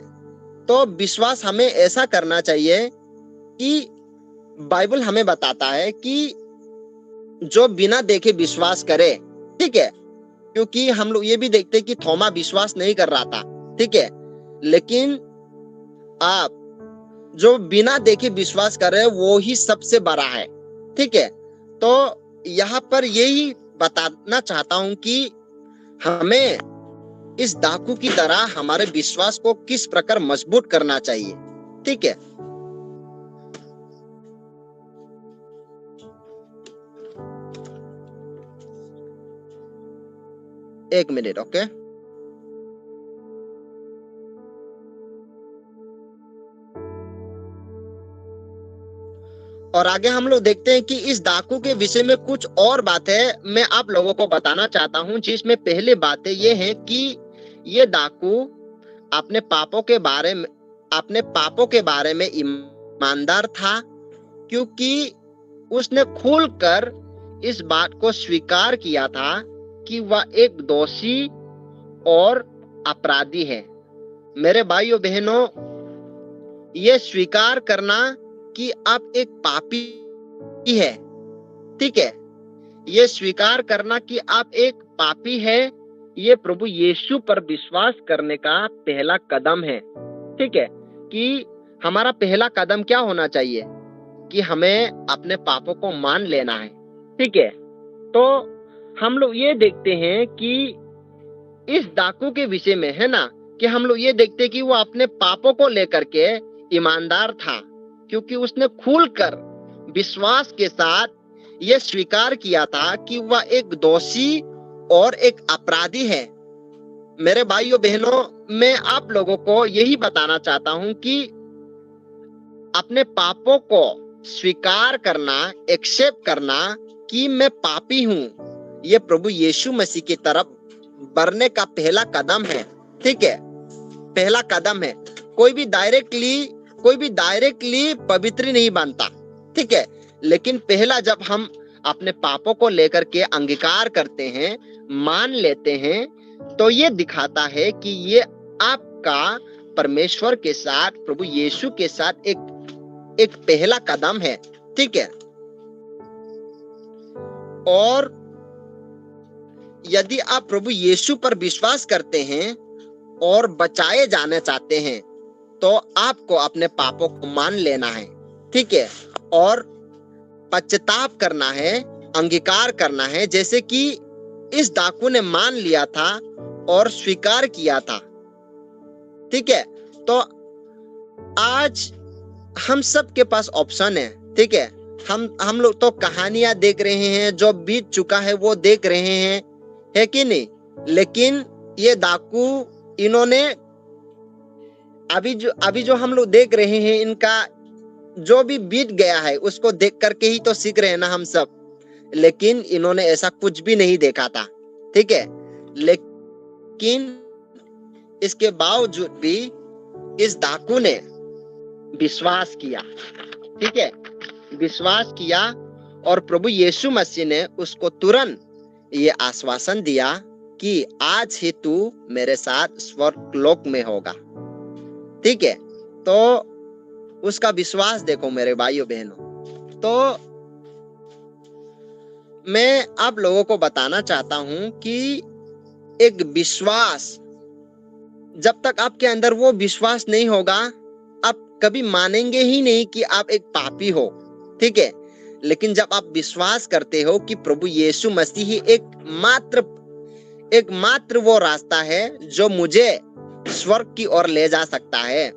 B: तो विश्वास हमें ऐसा करना चाहिए कि बाइबल हमें बताता है कि जो बिना देखे विश्वास करे, ठीक है। क्योंकि हम लोग ये भी देखते कि थोमा विश्वास नहीं कर रहा था, ठीक है, लेकिन आप जो बिना देखे विश्वास कर रहे हैं वो ही सबसे बड़ा है, ठीक है। तो यहाँ पर यही बताना चाहता हूं कि हमें इस डाकू की तरह हमारे विश्वास को किस प्रकार मजबूत करना चाहिए, ठीक है। एक मिनट, ओके। और आगे हम लोग देखते हैं कि इस डाकू के विषय में कुछ और बातें मैं आप लोगों को बताना चाहता हूं, जिसमें पहले बातें ये है कि ये डाकू अपने पापों के बारे में ईमानदार था, क्योंकि उसने खुलकर इस बात को स्वीकार किया था कि वह एक दोषी और अपराधी है। मेरे भाइयों बहनों, ये स्वीकार करना कि आप एक पापी है, ठीक है, ये स्वीकार करना कि आप एक पापी है, ये प्रभु यीशु पर विश्वास करने का पहला कदम है, ठीक है। कि हमारा पहला कदम क्या होना चाहिए कि हमें अपने पापों को मान लेना है, ठीक है। तो हम लोग ये देखते हैं कि इस डाकू के विषय में, है ना, कि हम लोग ये देखते हैं कि वो अपने पापों को लेकर के ईमानदार था, क्योंकि उसने खुलकर विश्वास के साथ यह स्वीकार किया था कि वह एक दोषी और एक अपराधी है। मेरे भाइयों बहनों, मैं आप लोगों को यही बताना चाहता हूं कि अपने पापों को स्वीकार करना, एक्सेप्ट करना कि मैं पापी हूं, यह प्रभु यीशु मसीह की तरफ बढ़ने का पहला कदम है, ठीक है, पहला कदम है। कोई भी डायरेक्टली पवित्र नहीं बनता, ठीक है, लेकिन पहला जब हम अपने पापों को लेकर के अंगीकार करते हैं, मान लेते हैं, तो ये दिखाता है कि ये आपका परमेश्वर के साथ, प्रभु यीशु के साथ एक पहला कदम है, ठीक है। और यदि आप प्रभु यीशु पर विश्वास करते हैं और बचाए जाना चाहते हैं तो आपको अपने पापों को मान लेना है, ठीक है, और पश्चाताप करना है, अंगीकार करना है, जैसे कि इस डाकू ने मान लिया था और स्वीकार किया था, ठीक है। तो आज हम सब के पास ऑप्शन है, ठीक है। हम लोग तो कहानियां देख रहे हैं, जो बीत चुका है वो देख रहे हैं, है कि नहीं। लेकिन ये डाकू, इन्होंने अभी जो हम लोग देख रहे हैं, इनका जो भी बीत गया है उसको देख करके ही तो सीख रहे हैं ना हम सब। लेकिन इन्होंने ऐसा कुछ भी नहीं देखा था, ठीक है। लेकिन इसके बावजूद भी इस डाकू ने विश्वास किया, ठीक है, विश्वास किया, और प्रभु यीशु मसीह ने उसको तुरंत ये आश्वासन दिया कि आज ही तू मेरे साथ स्वर्गलोक में होगा, ठीक है। तो उसका विश्वास देखो मेरे भाइयों बहनों। तो मैं आप लोगों को बताना चाहता हूं कि एक विश्वास, जब तक आपके अंदर वो विश्वास नहीं होगा, आप कभी मानेंगे ही नहीं कि आप एक पापी हो, ठीक है। लेकिन जब आप विश्वास करते हो कि प्रभु यीशु मसीह ही एकमात्र वो रास्ता है जो मुझे स्वर्ग की ओर ले जा सकता है,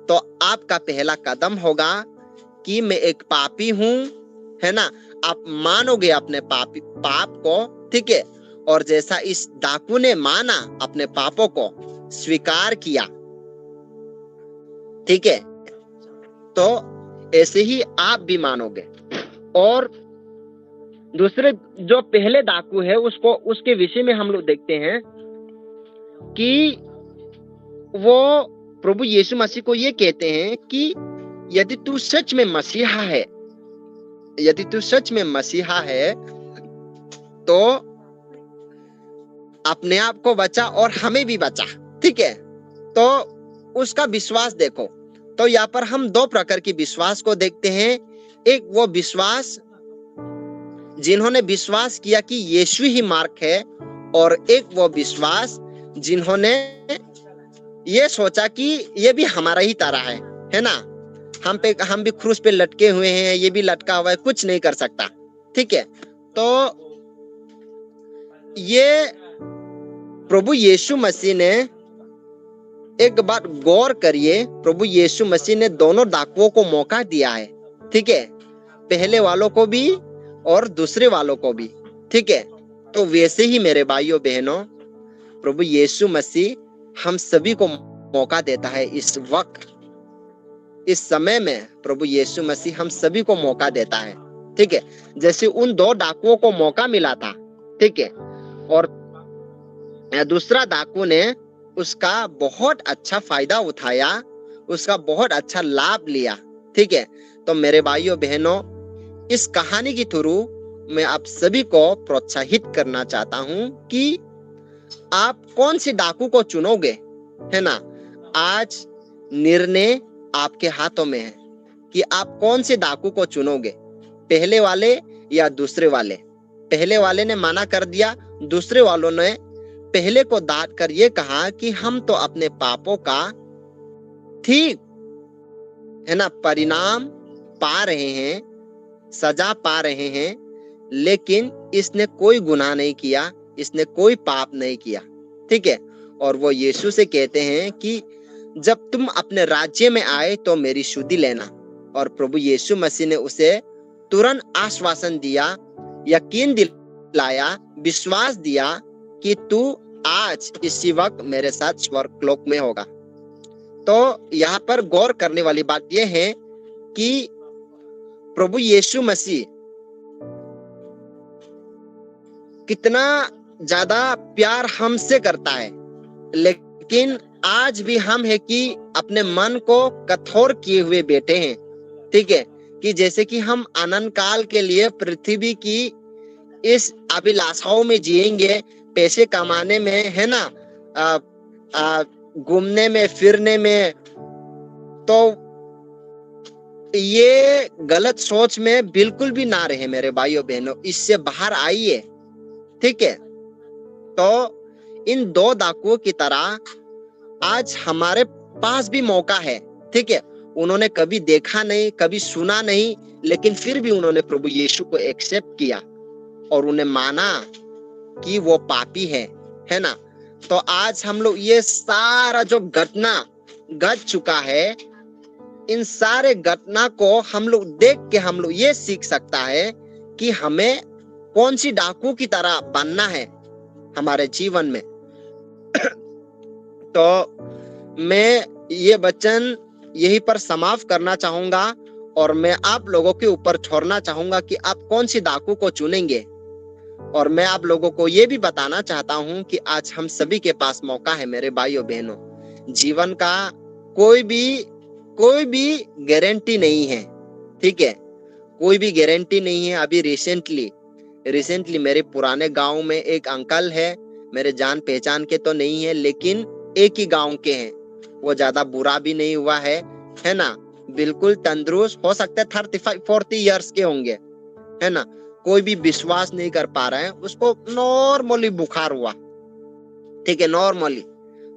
B: तो आपका पहला कदम होगा कि मैं एक पापी हूं, है ना। आप मानोगे अपने पाप को, ठीक है, और जैसा इस डाकू ने माना, अपने पापों को स्वीकार किया, ठीक है, तो ऐसे ही आप भी मानोगे। और दूसरे जो पहले डाकू है, उसके विषय में हम लोग देखते हैं कि वो प्रभु यीशु मसीह को ये कहते हैं कि यदि तू सच में मसीहा है, यदि तू सच में मसीहा है तो अपने आप को बचा और हमें भी बचा, ठीक है। तो उसका विश्वास देखो। तो यहाँ पर हम दो प्रकार की विश्वास को देखते हैं। एक वो विश्वास जिन्होंने विश्वास किया कि यीशु ही मार्ग है, और एक वो विश्वास जिन्होंने ये सोचा कि ये भी हमारा ही तरह है ना, हम भी क्रूस पे लटके हुए हैं, ये भी लटका हुआ है, कुछ नहीं कर सकता, ठीक है। तो ये प्रभु यीशु मसीह ने, एक बात गौर करिए, प्रभु यीशु मसीह ने दोनों डाकुओं को मौका दिया है, ठीक है, पहले वालों को भी और दूसरे वालों को भी, ठीक है। तो वैसे ही मेरे भाइयों बहनों, प्रभु यीशु मसीह हम सभी को मौका देता है। इस वक्त, इस समय में प्रभु यीशु मसीह हम सभी को मौका देता है, ठीक है। जैसे उन दो डाकुओं को मौका मिला था, ठीक है, और दूसरा डाकू ने उसका बहुत अच्छा फायदा उठाया, उसका बहुत अच्छा लाभ लिया, ठीक है। तो मेरे भाइयों बहनों, इस कहानी के थ्रू मैं आप सभी को प्रोत्साहित करना चाहता हूं कि आप कौन से डाकू को चुनोगे, है ना। आज निर्णय आपके हाथों में है कि आप कौन से डाकू को चुनोगे, पहले वाले या दूसरे वाले। पहले वाले ने मना कर दिया, दूसरे वालों ने पहले को डांट कर ये कहा कि हम तो अपने पापों का ठीक, है ना, परिणाम पा रहे हैं, सजा पा रहे हैं, लेकिन इसने कोई गुनाह नहीं किया, इसने कोई पाप नहीं किया, ठीक है। और वो यीशु से कहते हैं कि जब तुम अपने राज्य में आए तो मेरी शुद्धि लेना। और प्रभु यीशु मसीह ने उसे तुरंत आश्वासन दिया, यकीन दिलाया, विश्वास दिया कि तू आज इसी वक्त मेरे साथ स्वर्गलोक में होगा। तो यहाँ पर गौर करने वाली बात यह है कि प्रभु यीशु मसीह कितना ज्यादा प्यार हमसे करता है, लेकिन आज भी हम है कि अपने मन को कठोर किए हुए बैठे हैं, ठीक है, कि जैसे कि हम अनंत काल के लिए पृथ्वी की इस अभिलाषाओं में जिएंगे, पैसे कमाने में, है ना, घूमने में, फिरने में। तो ये गलत सोच में बिल्कुल भी ना रहे मेरे भाइयों बहनों, इससे बाहर आइए, ठीक है। तो इन दो डाकुओं की तरह आज हमारे पास भी मौका है, ठीक है। उन्होंने कभी देखा नहीं, कभी सुना नहीं, लेकिन फिर भी उन्होंने प्रभु यीशु को एक्सेप्ट किया और उन्हें माना कि वो पापी है ना। तो आज हम लोग ये सारा जो घटना घट चुका है, इन सारे घटना को हम लोग देख के हम लोग ये सीख सकता है कि हमें कौन सी डाकू की तरह बनना है हमारे जीवन में। तो मैं ये वचन यहीं पर समाप्त करना चाहूंगा और मैं आप लोगों के ऊपर छोड़ना चाहूंगा कि आप कौन सी डाकू को चुनेंगे। और मैं आप लोगों को ये भी बताना चाहता हूं कि आज हम सभी के पास मौका है मेरे भाइयों बहनों। जीवन का कोई भी गारंटी नहीं है, ठीक है, कोई भी गारंटी नहीं है। अभी रिसेंटली मेरे पुराने गांव में एक अंकल है, मेरे जान पहचान के तो नहीं है, लेकिन एक ही गांव के हैं। वो ज्यादा बुरा भी नहीं हुआ है ना, बिल्कुल तंदुरुस्त, हो सकता है 35-40 इयर्स के होंगे, है ना। कोई भी विश्वास नहीं कर पा रहा है, उसको नॉर्मली बुखार हुआ, ठीक है, नॉर्मली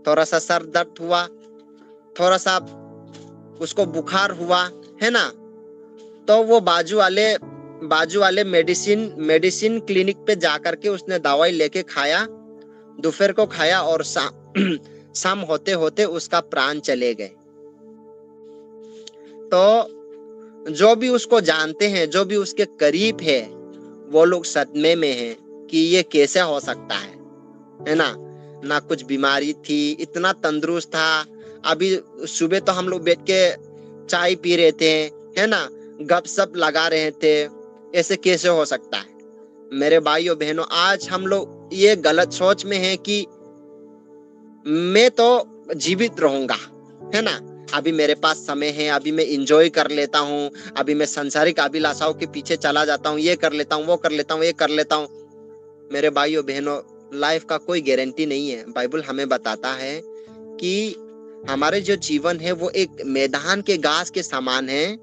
B: थोड़ा सा सर दर्द हुआ, थोड़ा सा उसको बुखार हुआ, है ना। तो वो बाजू वाले मेडिसिन क्लिनिक पे जाकर के उसने दवाई लेके खाया, दोपहर को खाया और शाम होते होते उसका प्राण चले गए। तो जो भी उसको जानते हैं, जो भी उसके करीब है, वो लोग सदमे में हैं कि ये कैसे हो सकता है ना। ना कुछ बीमारी थी, इतना तंदुरुस्त था। अभी सुबह तो हम लोग बैठ के चाय पी रहे थे, है ना, गपशप लगा रहे थे, ऐसे कैसे हो सकता है। मेरे भाइयों बहनों, आज हम लोग ये गलत सोच में हैं कि मैं तो जीवित रहूंगा, है ना, अभी मेरे पास समय है, अभी मैं इंजॉय कर लेता हूँ, अभी मैं संसारिक अभिलाषाओं के पीछे चला जाता हूँ, ये कर लेता हूँ, वो कर लेता हूँ, ये कर लेता हूँ। मेरे भाइयों बहनों, लाइफ का कोई गारंटी नहीं है। बाइबल हमें बताता है कि हमारे जो जीवन है वो एक मैदान के घास के समान है,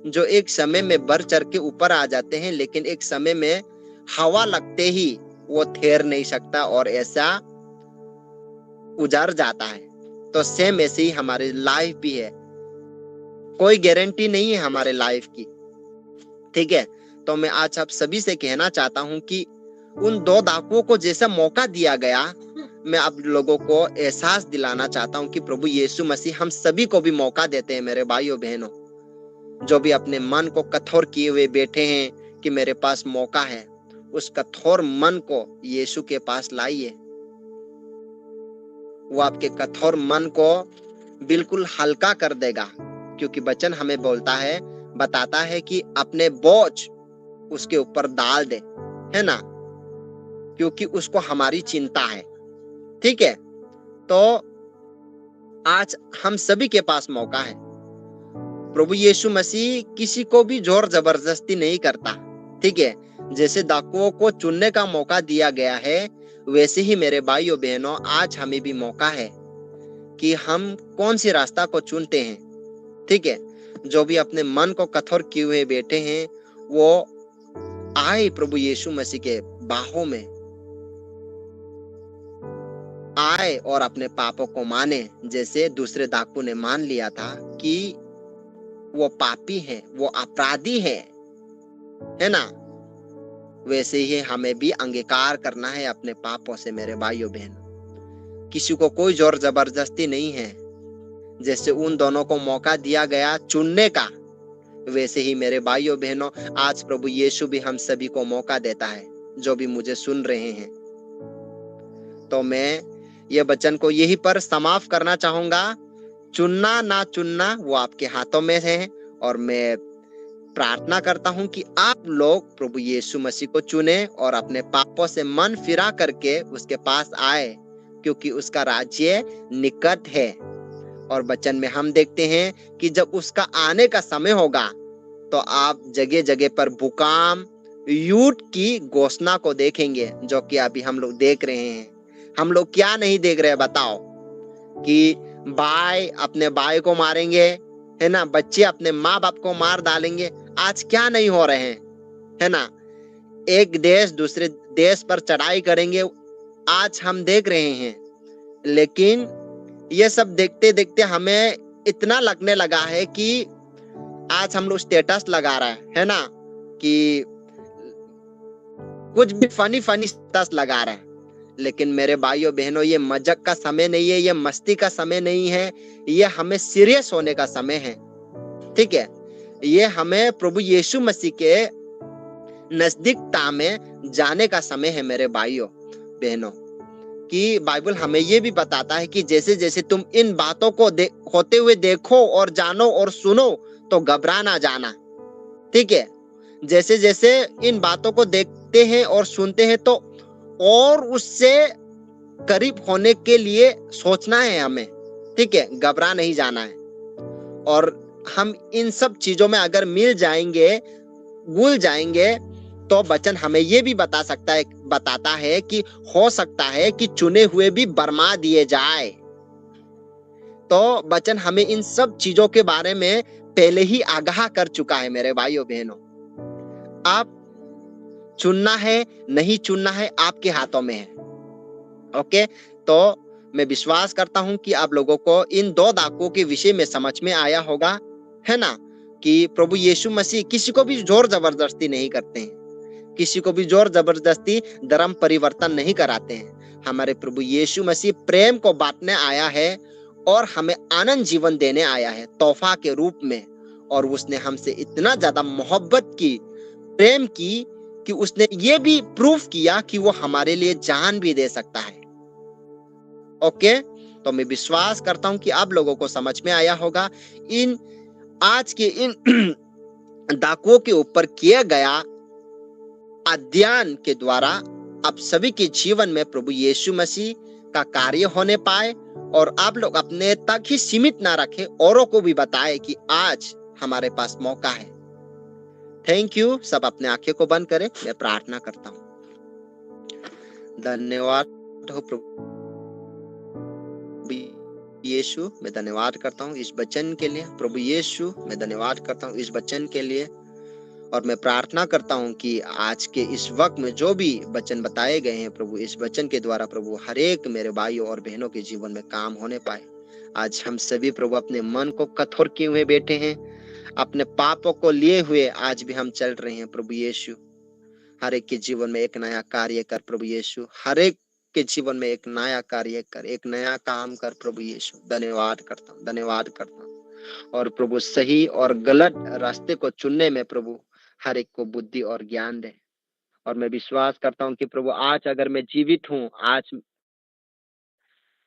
B: जो एक समय में बढ़ चढ़ के ऊपर आ जाते हैं, लेकिन एक समय में हवा लगते ही वो ठहर नहीं सकता और ऐसा उजड़ जाता है। तो सेम ऐसे ही हमारी लाइफ भी है, कोई गारंटी नहीं है हमारे लाइफ की, ठीक है। तो मैं आज आप सभी से कहना चाहता हूं कि उन दो डाकुओं को जैसा मौका दिया गया, मैं आप लोगों को एहसास दिलाना चाहता हूं कि प्रभु यीशु मसीह हम सभी को भी मौका देते हैं। मेरे भाइयों बहनों, जो भी अपने मन को कठोर किए हुए बैठे हैं कि मेरे पास मौका है, उस कठोर मन को यीशु के पास लाइए। वो आपके कठोर मन को बिल्कुल हल्का कर देगा, क्योंकि वचन हमें बताता है कि अपने बोझ उसके ऊपर डाल दे, है ना, क्योंकि उसको हमारी चिंता है, ठीक है। तो आज हम सभी के पास मौका है। प्रभु यीशु मसीह किसी को भी जोर जबरदस्ती नहीं करता, ठीक है। जैसे डाकुओं को चुनने का मौका दिया गया है, वैसे ही मेरे भाइयों बहनों, आज हमें भी मौका है कि हम कौन सी रास्ता को चुनते हैं, ठीक है। जो भी अपने मन को कठोर किए हुए बैठे हैं, वो आए प्रभु यीशु मसीह के बाहों में आए और अपने पापों को माने, जैसे दूसरे डाकू ने मान लिया था कि वो पापी है, वो अपराधी है ना। वैसे ही हमें भी अंगीकार करना है अपने पापों से। मेरे भाइयों बहनों, किसी को कोई जोर जबरदस्ती नहीं है। जैसे उन दोनों को मौका दिया गया चुनने का, वैसे ही मेरे भाइयों बहनों, आज प्रभु यीशु भी हम सभी को मौका देता है, जो भी मुझे सुन रहे हैं। तो मैं ये वचन को यहीं पर समाप्त करना चाहूंगा। चुनना ना चुनना वो आपके हाथों में है, और मैं प्रार्थना करता हूं कि आप लोग प्रभु यीशु मसीह को चुने और अपने पापों से मन फिरा करके उसके पास आए, क्योंकि उसका राज्य निकट है। और वचन में हम देखते हैं कि जब उसका आने का समय होगा, तो आप जगह जगह पर भूकंप, युद्ध की घोषणा को देखेंगे, जो कि अभी हम लोग देख रहे हैं। हम लोग क्या नहीं देख रहे, बताओ, कि भाई अपने भाई को मारेंगे, है ना, बच्चे अपने माँ बाप को मार डालेंगे। आज क्या नहीं हो रहे हैं, है ना, एक देश दूसरे देश पर चढ़ाई करेंगे, आज हम देख रहे हैं। लेकिन ये सब देखते देखते हमें इतना लगने लगा है कि आज हम लोग स्टेटस लगा रहे हैं, है ना, कि कुछ भी फनी फनी स्टेटस लगा रहे हैं। लेकिन मेरे भाइयों बहनों, ये मजाक का समय नहीं है, ये मस्ती का समय नहीं है, ये हमें सीरियस होने का समय है। ठीक है, ये हमें प्रभु यीशु मसीह के नजदीकता में जाने का समय है मेरे भाइयों बहनों। कि बाइबल हमें ये भी बताता है कि जैसे जैसे तुम इन बातों को होते हुए देखो और जानो और सुनो तो घबरा ना जाना। ठीक है, जैसे जैसे इन बातों को देखते हैं और सुनते हैं तो और उससे करीब होने के लिए सोचना है हमें। ठीक है, घबरा नहीं जाना है। और हम इन सब चीजों में अगर मिल जाएंगे, भूल जाएंगे, तो वचन हमें ये भी बताता है कि हो सकता है कि चुने हुए भी बरमा दिए जाए। तो वचन हमें इन सब चीजों के बारे में पहले ही आगाह कर चुका है मेरे भाइयों बहनों। आप चुनना है नहीं चुनना है आपके हाथों में है। ओके, तो मैं विश्वास करता हूं कि आप लोगों को इन 2 डाकुओं के विषय में समझ में आया होगा, है ना, कि प्रभु यीशु मसीह किसी को भी जोर जबरदस्ती नहीं करते हैं, किसी को भी जोर जबरदस्ती धर्म परिवर्तन नहीं कराते हैं। हमारे प्रभु यीशु मसीह प्रेम को बांटने आया है और हमें आनंद जीवन देने आया है तोहफा के रूप में। और उसने हमसे इतना ज्यादा मोहब्बत की, प्रेम की, कि उसने ये भी प्रूफ किया कि वो हमारे लिए जान भी दे सकता है। ओके, तो मैं विश्वास करता हूं कि आप लोगों को समझ में आया होगा। इन आज के इन डाकुओं के ऊपर किया गया अध्ययन के द्वारा आप सभी के जीवन में प्रभु यीशु मसीह का कार्य होने पाए और आप लोग अपने तक ही सीमित ना रखें, औरों को भी बताएं कि आज हमारे पास मौका है। Thank you. सब अपने आंखें को बंद करें, मैं प्रार्थना करता हूँ। धन्यवाद हो प्रभु यीशु, मैं धन्यवाद करता हूँ इस वचन के लिए। प्रभु यीशु, मैं धन्यवाद करता हूँ इस वचन के लिए। और मैं प्रार्थना करता हूँ कि आज के इस वक्त में जो भी वचन बताए गए हैं प्रभु, इस वचन के द्वारा प्रभु हर एक मेरे भाइयों और बहनों के जीवन में काम होने पाए। आज हम सभी प्रभु अपने मन को कठोर किए हुए बैठे हैं, अपने पापों को लिए हुए आज भी हम चल रहे हैं। प्रभु यीशु, हर एक के जीवन में एक नया कार्य कर प्रभु यीशु, हर एक के जीवन में एक नया कार्य कर, एक नया काम कर प्रभु यीशु। धन्यवाद करता हूँ, धन्यवाद करता हूँ। और प्रभु सही और गलत रास्ते को चुनने में प्रभु हर एक को बुद्धि और ज्ञान दे। और मैं विश्वास करता हूँ कि प्रभु आज अगर मैं जीवित हूँ, आज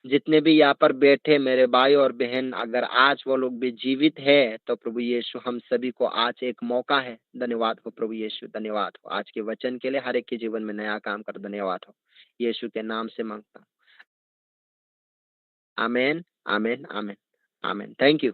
B: जितने भी यहाँ पर बैठे मेरे भाई और बहन, अगर आज वो लोग भी जीवित है तो प्रभु यीशु हम सभी को आज एक मौका है। धन्यवाद हो प्रभु यीशु, धन्यवाद हो आज के वचन के लिए। हर एक के जीवन में नया काम कर, धन्यवाद हो यीशु के नाम से मांगता हूँ। आमीन, आमीन, आमीन, आमीन। Thank you.